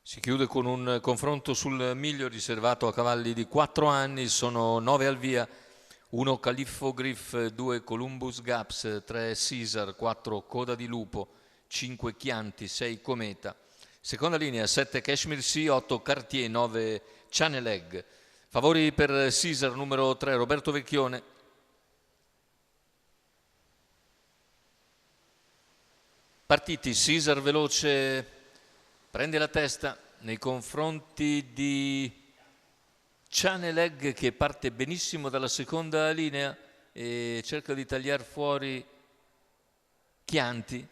Si chiude con un confronto sul miglio riservato a cavalli di 4 anni, sono 9 al via, 1 Califfo Griff, 2 Columbus Gaps, 3 Caesar, 4 Coda di Lupo, 5 Chianti, 6 Cometa. Seconda linea 7 Cashmere Sea, 8 Cartier, 9 Channel Egg. Favori per Caesar numero 3 Roberto Vecchione. Partiti, Caesar veloce, prende la testa nei confronti di Channel Egg che parte benissimo dalla seconda linea e cerca di tagliare fuori Chianti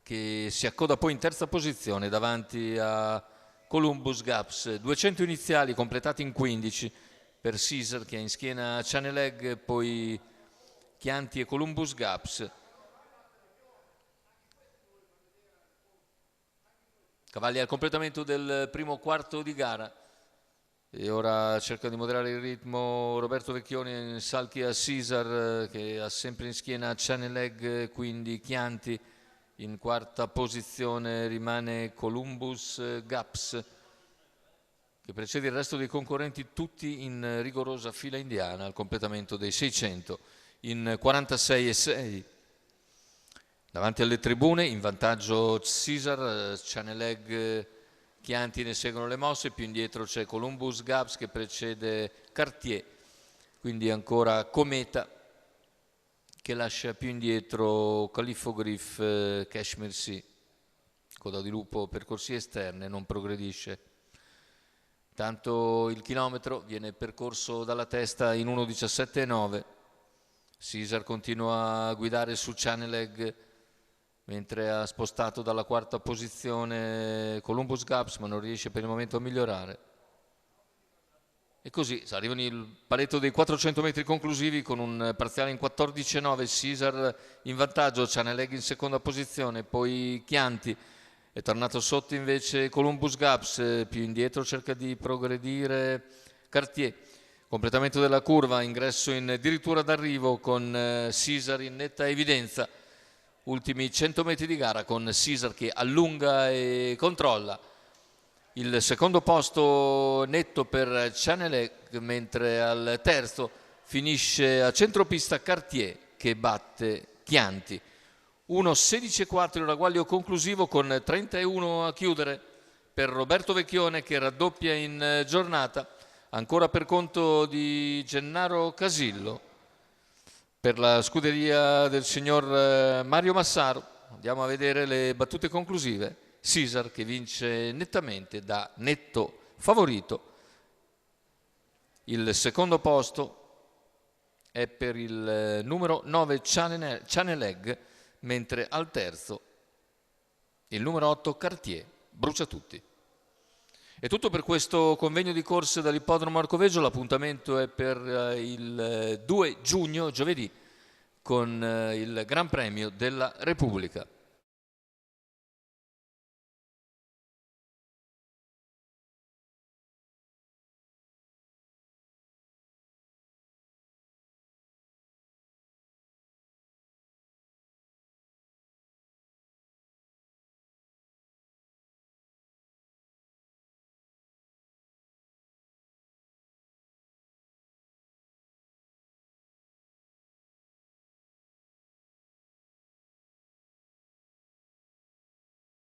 che si accoda poi in terza posizione davanti a Columbus Gaps. 200 iniziali completati in 15 per Caesar che ha in schiena Channel Egg, poi Chianti e Columbus Gaps. Cavalli al completamento del primo quarto di gara e ora cerca di moderare il ritmo Roberto Vecchioni, salchi a Caesar che ha sempre in schiena Channel Egg, quindi Chianti. In quarta posizione rimane Columbus Gaps che precede il resto dei concorrenti tutti in rigorosa fila indiana al completamento dei 600 in 46,6. Davanti alle tribune, in vantaggio Caesar, Channel Egg, Chianti ne seguono le mosse, più indietro c'è Columbus Gaps che precede Cartier, quindi ancora Cometa che lascia più indietro Califfo Griff, Cashmere Sea. Coda di Lupo per corsie esterne, non progredisce. Tanto il chilometro viene percorso dalla testa in 1:17,9. Caesar continua a guidare su Channel Egg, mentre ha spostato dalla quarta posizione Columbus Gaps, ma non riesce per il momento a migliorare. E così arrivano il paletto dei 400 metri conclusivi con un parziale in 14,9, Caesar in vantaggio, Channel Egg in seconda posizione, poi Chianti, è tornato sotto invece Columbus Gaps, più indietro cerca di progredire Cartier. Completamento della curva, ingresso in addirittura d'arrivo con Caesar in netta evidenza. Ultimi 100 metri di gara con Caesar che allunga e controlla. Il secondo posto netto per Channel Egg, mentre al terzo finisce a centropista Cartier che batte Chianti. 1:16,4 il ragguaglio conclusivo con 31 a chiudere per Roberto Vecchione che raddoppia in giornata. Ancora per conto di Gennaro Casillo. Per la scuderia del signor Mario Massaro andiamo a vedere le battute conclusive. Caesar che vince nettamente da netto favorito. Il secondo posto è per il numero 9 Channel Egg, mentre al terzo il numero 8 Cartier brucia tutti. È tutto per questo convegno di corse dall'ippodromo Arcoveggio, l'appuntamento è per il 2 giugno, giovedì, con il Gran Premio della Repubblica.